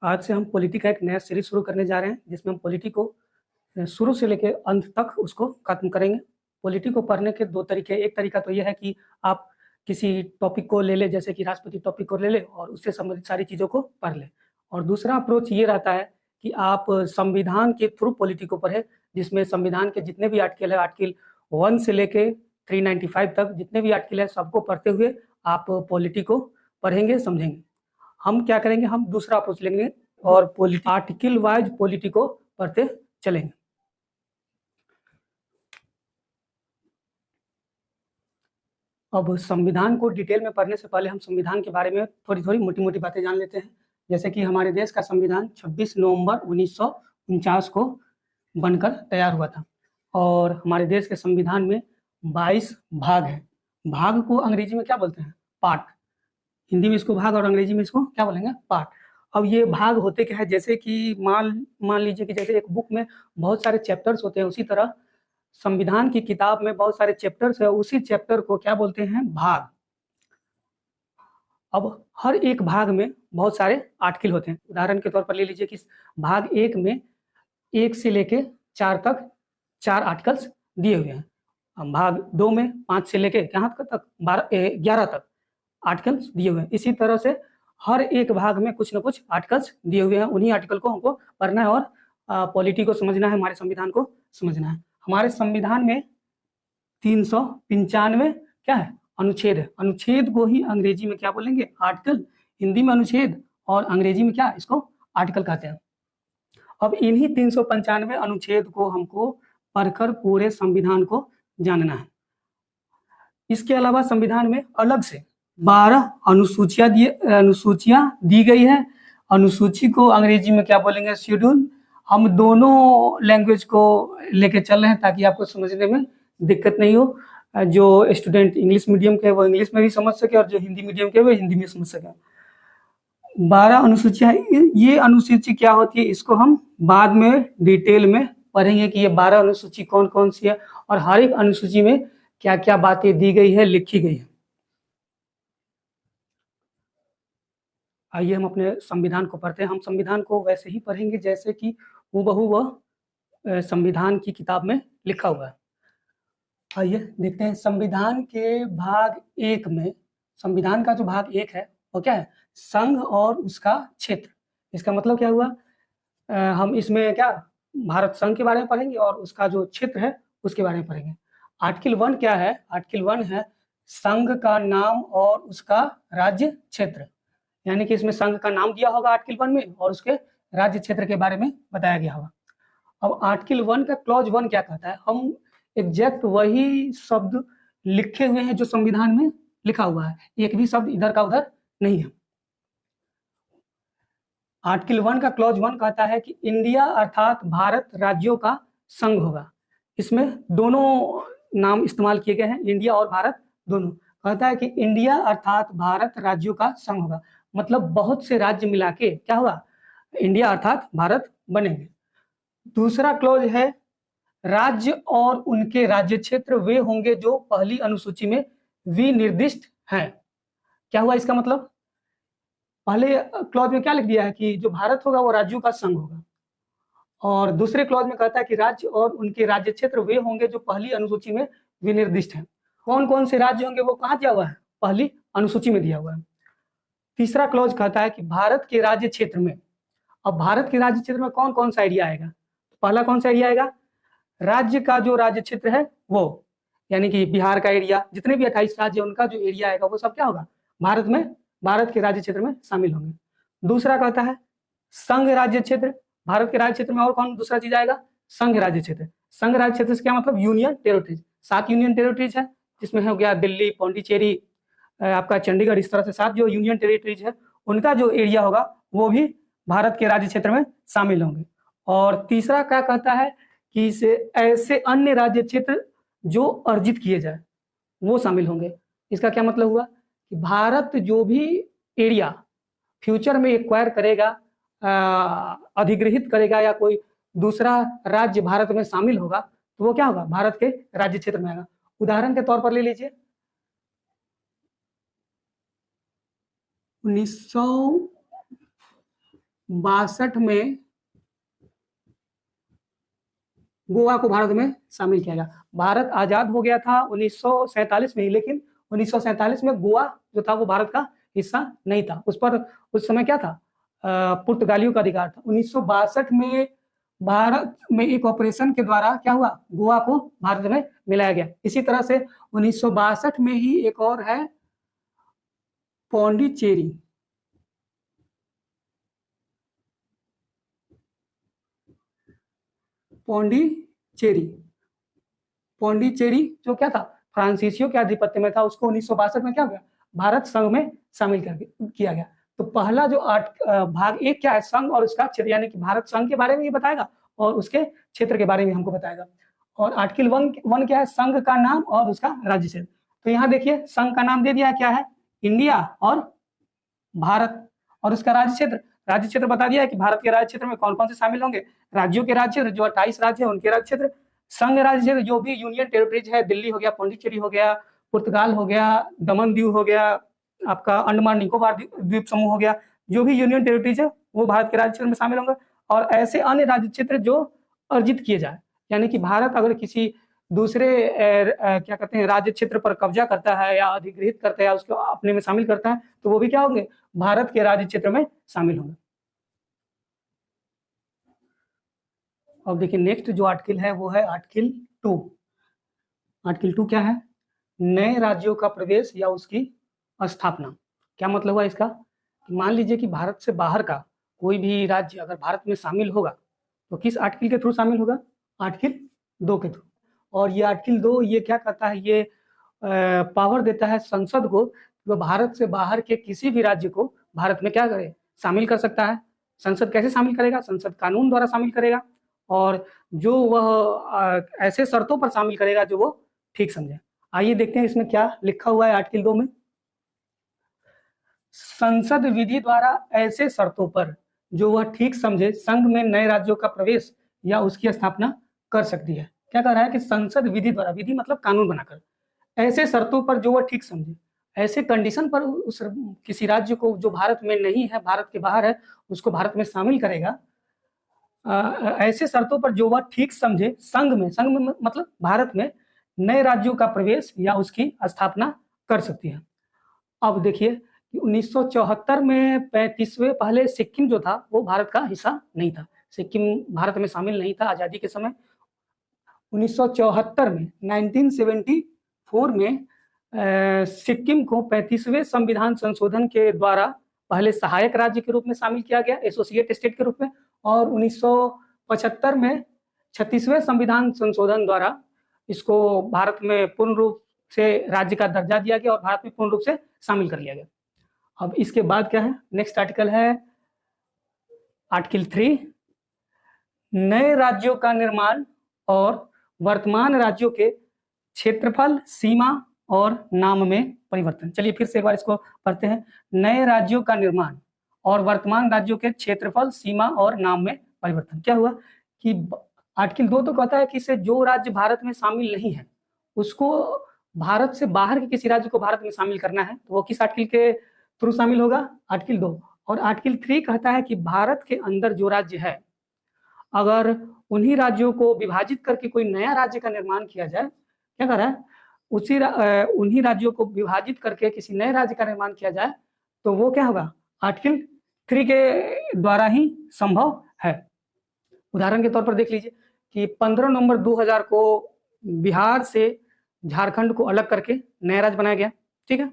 आज से हम पॉलिटी का एक नया सीरीज शुरू करने जा रहे हैं, जिसमें हम पॉलिटी को शुरू से लेकर अंत तक उसको खत्म करेंगे। पॉलिटी को पढ़ने के दो तरीके, एक तरीका तो यह है कि आप किसी टॉपिक को ले ले, जैसे कि राष्ट्रपति टॉपिक को ले ले और उससे संबंधित सारी चीज़ों को पढ़ ले। और दूसरा अप्रोच ये रहता है कि आप संविधान के थ्रू पॉलिटी को पढ़े, जिसमें संविधान के जितने भी आर्टिकल है, आर्टिकल 1 से लेके 395 तक जितने भी आर्टिकल है, सबको पढ़ते हुए आप पॉलिटी को पढ़ेंगे, समझेंगे। हम क्या करेंगे, हम दूसरा अप्रोच लेंगे और आर्टिकल वाइज पॉलिटी को पढ़ते चलेंगे। अब संविधान को डिटेल में पढ़ने से पहले हम संविधान के बारे में थोड़ी मोटी मोटी बातें जान लेते हैं। जैसे कि हमारे देश का संविधान 26 नवंबर 1949 को बनकर तैयार हुआ था और हमारे देश के संविधान में 22 भाग हैं। भाग को अंग्रेजी में क्या बोलते हैं? पार्ट। हिंदी में इसको भाग और अंग्रेजी में इसको क्या बोलेंगे? पार्ट। अब ये भाग होते क्या है, जैसे कि मान लीजिए कि जैसे एक बुक में बहुत सारे चैप्टर्स होते हैं, उसी तरह संविधान की किताब में बहुत सारे चैप्टर्स है, उसी चैप्टर को क्या बोलते हैं? भाग। अब हर एक भाग में बहुत सारे आर्टिकल होते हैं। उदाहरण के तौर पर ले लीजिए कि भाग 1 में 1 से लेके 4 तक 4 आर्टिकल्स दिए हुए हैं। भाग 2 में 5 से लेके कहाँ तक? 11 तक आर्टिकल्स दिए हुए हैं। इसी तरह से हर एक भाग में कुछ न कुछ आर्टिकल्स दिए हुए हैं। उन्हीं आर्टिकल को हमको पढ़ना है और पॉलिटी को समझना है, हमारे संविधान को समझना है। हमारे संविधान में 395 क्या है? अनुच्छेद है। अनुच्छेद को ही अंग्रेजी में क्या बोलेंगे? आर्टिकल। हिंदी में अनुच्छेद और अंग्रेजी में क्या? इसको आर्टिकल कहते हैं। अब इन्हीं 395 अनुच्छेद को हमको पढ़कर पूरे संविधान को जानना है। इसके अलावा संविधान में अलग से 12 अनुसूचियां दी गई है। अनुसूची को अंग्रेजी में क्या बोलेंगे? शेड्यूल। हम दोनों लैंग्वेज को लेके चल रहे हैं ताकि आपको समझने में दिक्कत नहीं हो। जो स्टूडेंट इंग्लिश मीडियम के वो इंग्लिश में भी समझ सके और जो हिंदी मीडियम के वो हिंदी में समझ सके। 12 अनुसूचियां, ये अनुसूची क्या होती है इसको हम बाद में डिटेल में पढ़ेंगे कि ये 12 अनुसूची कौन कौन सी है और हर एक अनुसूची में क्या क्या बातें दी गई है, लिखी गई है। आइए हम अपने संविधान को पढ़ते हैं। हम संविधान को वैसे ही पढ़ेंगे जैसे कि हूबहू वह संविधान की किताब में लिखा हुआ है। आइए देखते हैं। संविधान के भाग 1 में, संविधान का जो भाग 1 है वो क्या है? संघ और उसका क्षेत्र। इसका मतलब क्या हुआ? हम इसमें क्या भारत संघ के बारे में पढ़ेंगे और उसका जो क्षेत्र है उसके बारे में पढ़ेंगे। आर्टिकल 1 क्या है? आर्टिकल 1 है संघ का नाम और उसका राज्य क्षेत्र। यानी कि इसमें संघ का नाम दिया होगा आर्टिकल 1 में और उसके राज्य क्षेत्र के बारे में बताया गया होगा। अब आर्टिकल 1 का क्लॉज 1 क्या कहता है? हम एग्जैक्ट वही शब्द लिखे हुए हैं जो संविधान में लिखा हुआ है, एक भी शब्द इधर का उधर नहीं है। आर्टिकल 1 का क्लॉज 1 कहता है कि इंडिया अर्थात भारत राज्यों का संघ होगा। इसमें दोनों नाम इस्तेमाल किए गए हैं, इंडिया और भारत दोनों। कहता है कि इंडिया अर्थात भारत राज्यों का संघ होगा, मतलब बहुत से राज्य मिला के क्या होगा? इंडिया अर्थात भारत बनेंगे। दूसरा क्लॉज है राज्य और उनके राज्य क्षेत्र वे होंगे जो पहली अनुसूची में विनिर्दिष्ट हैं। क्या हुआ इसका मतलब? पहले क्लॉज में क्या लिख दिया है कि जो भारत होगा वो राज्यों का संघ होगा, और दूसरे क्लॉज में कहता है कि राज्य और उनके राज्य क्षेत्र वे होंगे जो पहली अनुसूची में विनिर्दिष्ट हैं। कौन कौन से राज्य होंगे वो कहाँ दिया हुआ है? पहली अनुसूची में दिया हुआ है। तीसरा क्लॉज कहता है कि भारत के राज्य क्षेत्र में, अब भारत के राज्य क्षेत्र में कौन कौन सा एरिया आएगा? पहला कौन सा एरिया आएगा? राज्य का जो राज्य क्षेत्र है वो, यानी कि बिहार का एरिया, जितने भी 28 राज्य उनका जो एरिया आएगा वो सब क्या होगा? भारत में, भारत के राज्य क्षेत्र में शामिल होंगे। दूसरा कहता है संघ राज्य क्षेत्र। भारत के राज्य क्षेत्र में और कौन दूसरा चीज आएगा? संघ राज्य क्षेत्र। संघ राज्य क्षेत्र से क्या मतलब? Union territories. 7 यूनियन टेरिटरीज है, जिसमें हो गया दिल्ली, पौंडीचेरी, आपका चंडीगढ़, इस तरह से 7 जो यूनियन टेरिटरीज है उनका जो एरिया होगा वो भी भारत के राज्य क्षेत्र में शामिल होंगे। और तीसरा क्या कहता है कि इसे ऐसे अन्य राज्य क्षेत्र जो अर्जित किए जाए वो शामिल होंगे। इसका क्या मतलब हुआ कि भारत जो भी एरिया फ्यूचर में एक्वायर करेगा, अधिग्रहित करेगा या कोई दूसरा राज्य भारत में शामिल होगा तो वो क्या होगा? भारत के राज्य क्षेत्र में आएगा। उदाहरण के तौर पर ले लीजिए 1900 1962 में गोवा को भारत में शामिल किया गया। भारत आजाद हो गया था 1947 में ही, लेकिन 1947 में गोवा जो था वो भारत का हिस्सा नहीं था। उस पर उस समय क्या था, पुर्तगालियों का अधिकार था। 1962 में भारत में एक ऑपरेशन के द्वारा क्या हुआ, गोवा को भारत में मिलाया गया। इसी तरह से 1962 में ही एक और है पौंडीचेरी। पौंडीचेरी जो क्या था, फ्रांसीसियों के आधिपत्य में था, उसको 1962 में क्या हो गया, भारत संघ में शामिल किया गया। तो पहला जो भाग 1 क्या है, संघ और उसका क्षेत्र, यानी कि भारत संघ के बारे में ये बताएगा और उसके क्षेत्र के बारे में हमको बताएगा। और आर्टिकल 1 क्या है, संघ का नाम और उसका राज्य क्षेत्र। तो यहाँ देखिए संघ का नाम दे दिया क्या है, इंडिया और भारत, और उसका राज्य क्षेत्र बता दिया है कि भारत के राज्य क्षेत्र में कौन कौन से शामिल होंगे, राज्यों के राज्य क्षेत्र जो 28 राज्य है उनके राज्य क्षेत्र, संघ राज्य क्षेत्र जो भी यूनियन टेरिटरीज है, दिल्ली हो गया, पौंडीचेरी हो गया, पुर्तगाल हो गया, दमन दीव हो गया, आपका अंडमान निकोबार द्वीप समूह हो गया, जो भी यूनियन टेरिटरीज है वो भारत के राज्य क्षेत्र में शामिल होंगे। और ऐसे अन्य राज्य क्षेत्र जो अर्जित किए जाए, यानी कि भारत अगर किसी दूसरे क्या कहते हैं राज्य क्षेत्र पर कब्जा करता है या अधिग्रहित करता है या उसको अपने में शामिल करता है, तो वो भी क्या होंगे, भारत के राज्य क्षेत्र में शामिल होंगे। अब देखिए नेक्स्ट जो आर्टिकल है वो है आर्टिकल 2। आर्टिकल 2 क्या है, नए राज्यों का प्रवेश या उसकी स्थापना। क्या मतलब हुआ इसका, मान लीजिए कि भारत से बाहर का कोई भी राज्य अगर भारत में शामिल होगा तो किस आर्टिकल के थ्रू शामिल होगा, आर्टिकल 2 के थ्रू। और ये आर्टिकल 2 ये क्या करता है, ये पावर देता है संसद को, जो भारत से बाहर के किसी भी राज्य को भारत में क्या करे, शामिल कर सकता है। संसद कैसे शामिल करेगा, संसद कानून द्वारा शामिल करेगा, और जो वह ऐसे शर्तों पर शामिल करेगा जो वो ठीक समझे। आइए देखते हैं इसमें क्या लिखा हुआ है आर्टिकल 2 में। संसद विधि द्वारा ऐसे शर्तों पर जो वह ठीक समझे संघ में नए राज्यों का प्रवेश या उसकी स्थापना कर सकती है। क्या कह रहा है कि संसद विधि द्वारा, विधि मतलब कानून बनाकर, ऐसे शर्तों पर जो वह ठीक समझे, ऐसे कंडीशन पर उस किसी राज्य को जो भारत में नहीं है, भारत के बाहर है, उसको भारत में शामिल करेगा। ऐसे शर्तों पर जो वह ठीक समझे संघ में मतलब भारत में नए राज्यों का प्रवेश या उसकी स्थापना कर सकती है। अब देखिए 1974 में 35वें, पहले सिक्किम जो था वो भारत का हिस्सा नहीं था, सिक्किम भारत में शामिल नहीं था आजादी के समय। 1974 में 1974 में सिक्किम को 35वें संविधान संशोधन के द्वारा पहले सहायक राज्य के रूप में शामिल किया गया, एसोसिएट स्टेट के रूप में, और 1975 में 36वें संविधान संशोधन द्वारा इसको भारत में पूर्ण रूप से राज्य का दर्जा दिया गया और भारत में पूर्ण रूप से शामिल कर लिया गया। अब इसके बाद क्या है, नेक्स्ट आर्टिकल है आर्टिकल 3, नए राज्यों का निर्माण और वर्तमान राज्यों के क्षेत्रफल, सीमा और नाम में परिवर्तन। चलिए फिर से एक बार इसको पढ़ते हैं। नए राज्यों का निर्माण और वर्तमान राज्यों के क्षेत्रफल, सीमा और नाम में परिवर्तन। क्या हुआ कि आर्टिकल 2 तो कहता है कि इसे जो राज्य भारत में शामिल नहीं है उसको भारत से बाहर के किसी राज्य को भारत में शामिल करना है, तो वो किस आर्टिकल के थ्रू शामिल होगा, आर्टिकल 2। और आर्टिकल 3 कहता है कि भारत के अंदर जो राज्य है, अगर उन्हीं राज्यों को विभाजित करके कोई नया राज्य का निर्माण किया जाए, क्या कर रहा है, उन्हीं राज्यों को विभाजित करके किसी नए राज्य का निर्माण किया जाए, तो वो क्या होगा, आर्टिकल 3 के द्वारा ही संभव है। उदाहरण के तौर पर देख लीजिए कि 15 नवंबर 2000 को बिहार से झारखंड को अलग करके नया राज्य बनाया गया, ठीक है।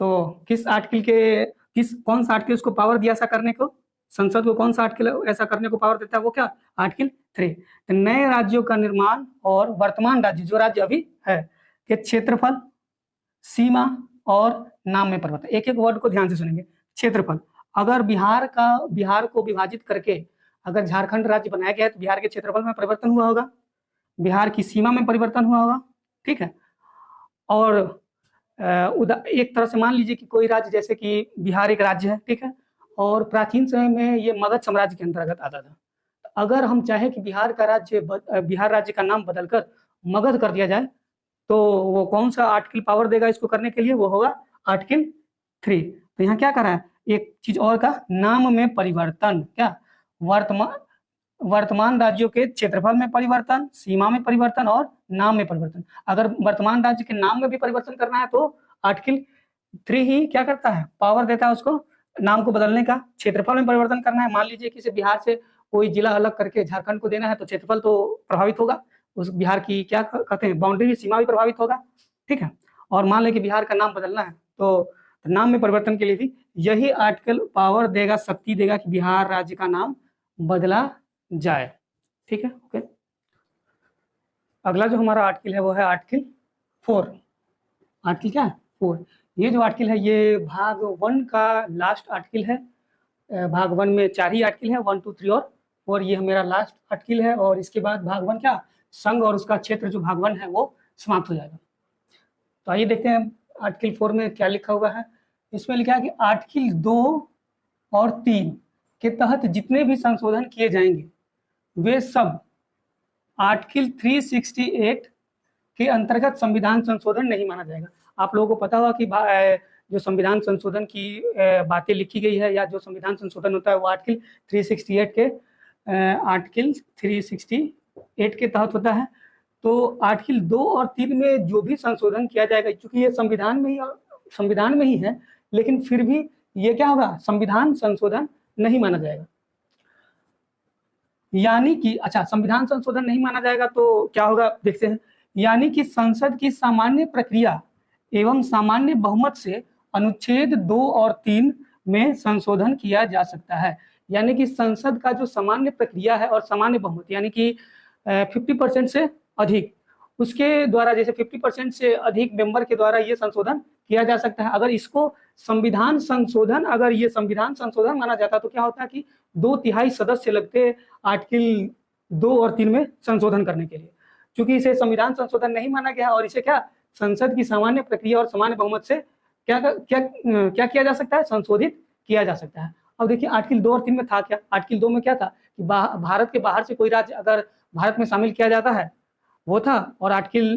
तो कौन सा आर्टिकल उसको पावर दिया ऐसा करने को, संसद को कौन सा आर्टिकल ऐसा करने को पावर देता है, वो क्या, आर्टिकल 3। तो नए राज्यों का निर्माण और वर्तमान राज्य, जो राज्य अभी है, के क्षेत्रफल, सीमा और नाम में परिवर्तन। एक एक वर्ड को ध्यान से सुनेंगे। क्षेत्रफल, अगर बिहार को विभाजित करके अगर झारखंड राज्य बनाया गया है तो बिहार के क्षेत्रफल में परिवर्तन हुआ होगा, बिहार की सीमा में परिवर्तन हुआ होगा, ठीक है। और एक तरह से मान लीजिए कि कोई राज्य, जैसे कि बिहार एक राज्य है, ठीक है, और प्राचीन समय में ये मगध साम्राज्य के अंतर्गत आता था। अगर हम चाहें कि बिहार राज्य का नाम बदलकर मगध कर दिया जाए, तो वो कौन सा आर्टिकल पावर देगा इसको करने के लिए, वो होगा आर्टिकल 3। तो यहाँ क्या कर रहा है, एक चीज और का, नाम में परिवर्तन, क्या वर्तमान राज्यों के क्षेत्रफल में परिवर्तन, सीमा में परिवर्तन और नाम में परिवर्तन। अगर वर्तमान राज्य के नाम में भी परिवर्तन करना है तो आर्टिकल 3 ही क्या करता है, पावर देता है उसको नाम को बदलने का। क्षेत्रफल में परिवर्तन करना है, मान लीजिए किसी बिहार से कोई जिला अलग करके झारखंड को देना है तो क्षेत्रफल तो प्रभावित होगा, उस बिहार की क्या कहते हैं बाउंड्री, सीमा भी प्रभावित होगा, ठीक है। और मान लें कि बिहार का नाम बदलना है तो नाम में परिवर्तन के लिए भी यही आर्टिकल पावर देगा, शक्ति देगा कि बिहार राज्य का नाम बदला जाए, ठीक है। ओके, अगला जो हमारा आर्टिकल है वो है आर्टिकल 4। आर्टिकल क्या है, 4। ये जो आर्टिकल है ये भाग 1 का लास्ट आर्टिकल है। भाग 1 में 4 ही आर्टिकल है, 1, 2, 3 और 4, ये मेरा लास्ट आर्टिकल है। और इसके बाद भाग 1 क्या, संघ और उसका क्षेत्र, जो भाग 1 है वो समाप्त हो जाएगा। तो आइए देखते हैं आर्टिकल 4 में क्या लिखा हुआ है। इसमें लिखा है कि आर्टिकल 2 और 3 के तहत जितने भी संशोधन किए जाएंगे वे सब आर्टिकल 368 के अंतर्गत संविधान संशोधन नहीं माना जाएगा। आप लोगों को पता होगा कि जो संविधान संशोधन की बातें लिखी गई है या जो संविधान संशोधन होता है वो आर्टिकल 368 के तहत होता है। तो आर्टिकल 2 और 3 में जो भी संशोधन किया जाएगा, चूंकि ये संविधान में ही है, लेकिन फिर भी ये क्या होगा, संविधान संशोधन नहीं माना जाएगा। यानी कि अच्छा, संविधान संशोधन नहीं माना जाएगा तो क्या होगा देखते हैं। यानी कि संसद की सामान्य प्रक्रिया एवं सामान्य बहुमत से अनुच्छेद 2 और 3 में संशोधन किया जा सकता है। यानी कि संसद का जो सामान्य प्रक्रिया है और सामान्य बहुमत यानी कि 50% से अधिक, उसके द्वारा, जैसे 50% से अधिक मेंबर के द्वारा ये संशोधन किया जा सकता है। अगर इसको संविधान संशोधन, अगर ये संविधान संशोधन माना जाता तो क्या होता है कि 2/3 सदस्य लगते आर्टिकल 2 और 3 में संशोधन करने के लिए। क्योंकि इसे संविधान संशोधन नहीं माना गया और इसे क्या, संसद की सामान्य प्रक्रिया और सामान्य बहुमत से क्या क्या क्या किया जा सकता है, संशोधित किया जा सकता है। अब देखिए आर्टिकल 2 और 3 में था क्या, आर्टिकल 2 में क्या था कि भारत के बाहर से कोई राज्य अगर भारत में शामिल किया जाता है वो था, और आर्टिकल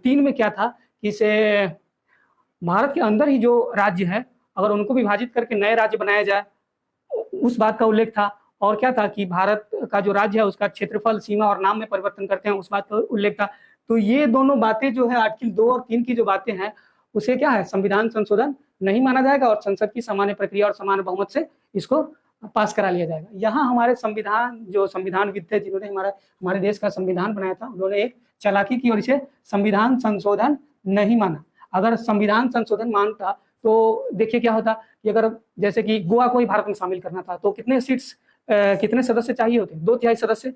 3 में क्या था कि इसे भारत के अंदर ही जो राज्य है अगर उनको विभाजित करके नए राज्य बनाया जाए, उस बात का उल्लेख था। और क्या था कि भारत का जो राज्य है उसका क्षेत्रफल, सीमा और नाम में परिवर्तन करते हैं, उस बात का उल्लेख था। तो ये दोनों बातें जो है आर्टिकल 2 और 3 की जो बातें हैं उसे क्या है, संविधान संशोधन नहीं माना जाएगा और संसद की सामान्य प्रक्रिया और सामान्य बहुमत से इसको पास करा लिया जाएगा। यहाँ हमारे संविधानविद थे जिन्होंने हमारे देश का संविधान बनाया था, उन्होंने एक चालाकी की और इसे संविधान संशोधन नहीं माना। अगर संविधान संशोधन मानता तो देखिए क्या होता कि अगर जैसे कि गोवा को ही भारत में शामिल करना था तो कितने सदस्य चाहिए होते, 2/3 सदस्य,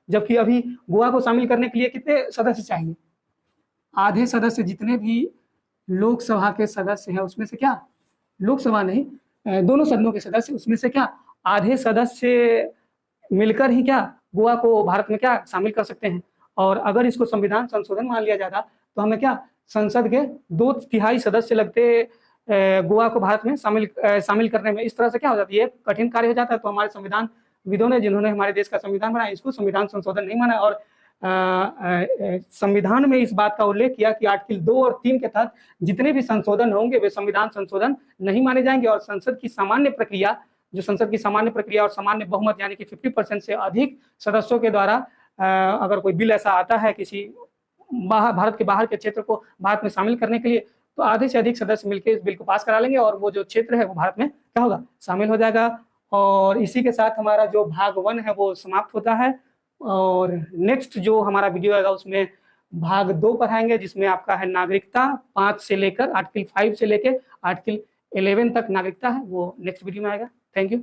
जबकि अभी गोवा को शामिल करने के लिए कितने सदस्य चाहिए, आधे सदस्य। जितने भी लोकसभा के सदस्य हैं उसमें से क्या, लोकसभा नहीं, दोनों सदनों के सदस्य, उसमें से क्या आधे सदस्य मिलकर ही क्या गोवा को भारत में क्या शामिल कर सकते हैं। और अगर इसको संविधान संशोधन मान लिया जाता तो हमें क्या, संसद के 2/3 सदस्य लगते गोवा को भारत में शामिल करने में। इस तरह से क्या हो जाता है, ये कठिन कार्य हो जाता है। तो हमारे संविधानविदों ने, जिन्होंने हमारे देश का संविधान बनाया, इसको संविधान संशोधन नहीं माना और संविधान में इस बात का उल्लेख किया कि आर्टिकल 2 और 3 के तहत जितने भी संशोधन होंगे वे संविधान संशोधन नहीं माने जाएंगे। और संसद की सामान्य प्रक्रिया और सामान्य बहुमत यानी कि 50% से अधिक सदस्यों के द्वारा अगर कोई बिल ऐसा आता है किसी भारत के बाहर के क्षेत्र को भारत में शामिल करने के लिए, तो आधे से अधिक सदस्य मिलकर इस बिल को पास करा लेंगे और वो जो क्षेत्र है वो भारत में क्या होगा, शामिल हो जाएगा। और इसी के साथ हमारा जो भाग 1 है वो समाप्त होता है। और नेक्स्ट जो हमारा वीडियो आएगा उसमें भाग 2 पढ़ाएंगे, जिसमें आपका है नागरिकता 5 से लेकर आर्टिकल 5 से लेकर आर्टिकल 11 तक नागरिकता है, वो नेक्स्ट वीडियो में आएगा। Thank you.